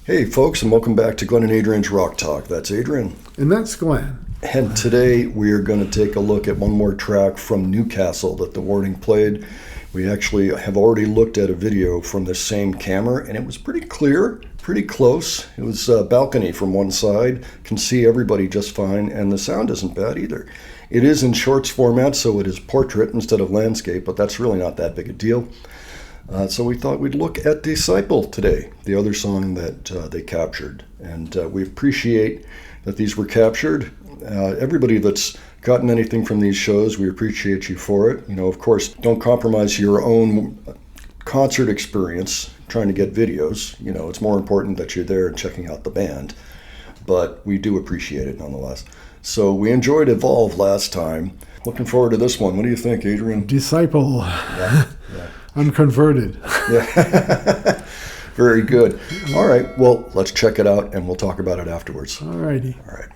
Hey folks, and welcome back to Glenn and Adrian's Rock Talk. That's Adrian. And that's Glenn. And today we are going to take a look at one more track from Newcastle that the Warning played. We actually have already looked at a video from the same camera, and it was pretty clear, pretty close. It was a balcony from one side, can see everybody just fine, and the sound isn't bad either. It is in shorts format, so it is portrait instead of landscape, but that's really not that big a deal. So we thought we'd look at Disciple today, the other song that they captured. And we appreciate that these were captured. Everybody that's gotten anything from these shows, we appreciate you for it. You know, of course, don't compromise your own concert experience trying to get videos. You know, it's more important that you're there and checking out the band. But we do appreciate it nonetheless. So we enjoyed Evolve last time. Looking forward to this one. What do you think, Adrian? Disciple. Yeah. I'm converted. Yeah. Very good. All right. Well, let's check it out and we'll talk about it afterwards. All righty. All right.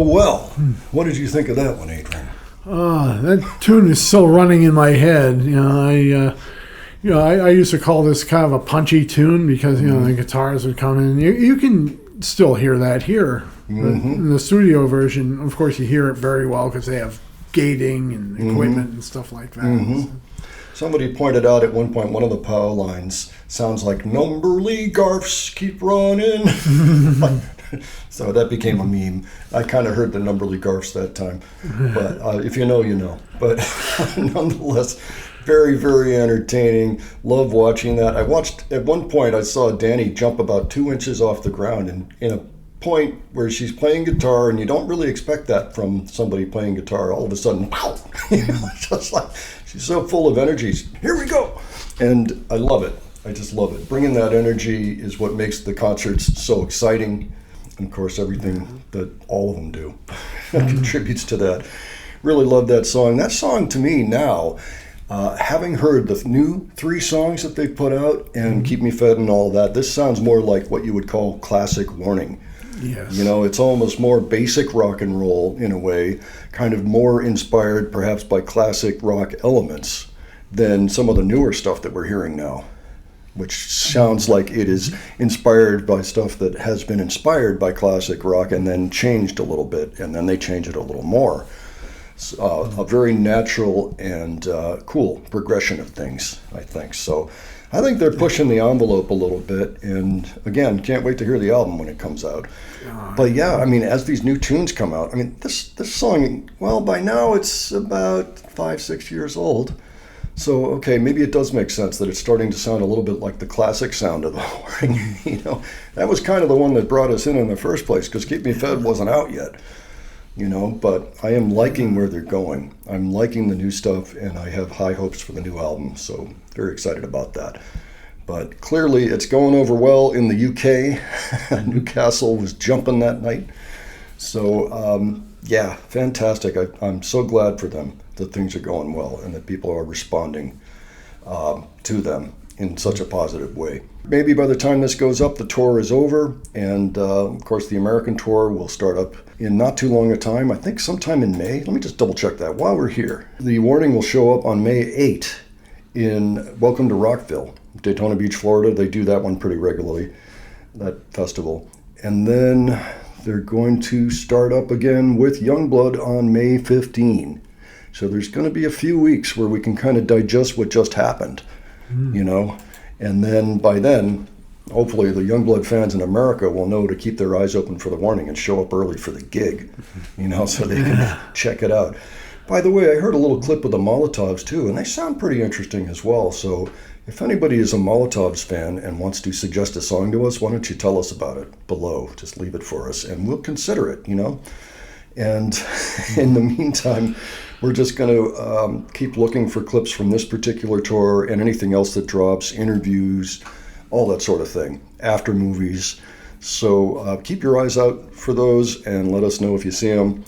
Well. What did you think of that one, Adrian? That tune is still running in my head. I used to call this kind of a punchy tune because the guitars would come in. You can still hear that here. But in the studio version, of course, you hear it very well because they have gating and equipment and stuff like that. Somebody pointed out at one point one of the power lines sounds like Numberly Garfs keep running. So that became a meme. I kind of heard the Numberly Garfs that time. But if you know, you know. But nonetheless, very, very entertaining. Love watching that. I watched, at one point, I saw Danny jump about 2 inches off the ground and in a point where she's playing guitar, and you don't really expect that from somebody playing guitar. All of a sudden, pow! Just like, she's so full of energy. Here we go! And I love it. I just love it. Bringing that energy is what makes the concerts so exciting. And of course, everything that all of them do contributes to that. Really love that song. That song, to me now, having heard the new 3 songs that they've put out and Keep Me Fed and all that, this sounds more like what you would call classic Warning. Yes. It's almost more basic rock and roll in a way, kind of more inspired perhaps by classic rock elements than some of the newer stuff that we're hearing now, which sounds like it is inspired by stuff that has been inspired by classic rock and then changed a little bit, and then they change it a little more. A very natural and cool progression of things, I think. So I think they're pushing the envelope a little bit, and again, can't wait to hear the album when it comes out. But yeah, I mean, as these new tunes come out, I mean, this song, well, by now it's about 5-6 years old. So, okay, maybe it does make sense that it's starting to sound a little bit like the classic sound of the Warning. That was kind of the one that brought us in the first place, because Keep Me Fed wasn't out yet. But I am liking where they're going. I'm liking the new stuff, and I have high hopes for the new album, so very excited about that. But clearly it's going over well in the UK. Newcastle was jumping that night. So, yeah, fantastic. I'm so glad for them that things are going well and that people are responding to them in such a positive way. Maybe by the time this goes up, the tour is over, and of course the American tour will start up in not too long a time. I think sometime in May. Let me just double check that while we're here. The Warning will show up on May 8th in Welcome to Rockville, Daytona Beach, Florida. They do that one pretty regularly, that festival. And then they're going to start up again with Youngblood on May 15. So there's going to be a few weeks where we can kind of digest what just happened, and then by then, hopefully the Youngblood fans in America will know to keep their eyes open for the Warning and show up early for the gig, so they can check it out. By the way, I heard a little clip of the Molotovs too, and they sound pretty interesting as well. So if anybody is a Molotovs fan and wants to suggest a song to us, why don't you tell us about it below? Just leave it for us and we'll consider it, And in the meantime, we're just going to keep looking for clips from this particular tour and anything else that drops, interviews, all that sort of thing, after movies. So keep your eyes out for those and let us know if you see them.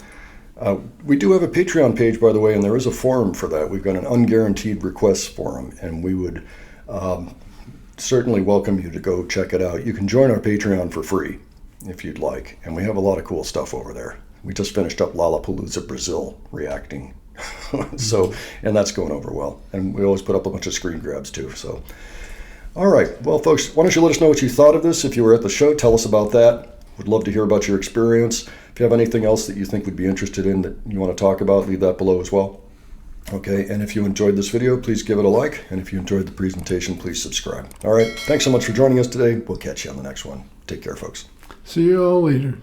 We do have a Patreon page, by the way, and there is a forum for that. We've got an unguaranteed requests forum, and we would certainly welcome you to go check it out. You can join our Patreon for free if you'd like, and we have a lot of cool stuff over there. We just finished up Lollapalooza Brazil reacting. And that's going over well. And we always put up a bunch of screen grabs too. So, all right. Well, folks, why don't you let us know what you thought of this? If you were at the show, tell us about that. We'd love to hear about your experience. If you have anything else that you think we'd be interested in that you want to talk about, leave that below as well. Okay. And if you enjoyed this video, please give it a like. And if you enjoyed the presentation, please subscribe. All right. Thanks so much for joining us today. We'll catch you on the next one. Take care, folks. See you all later.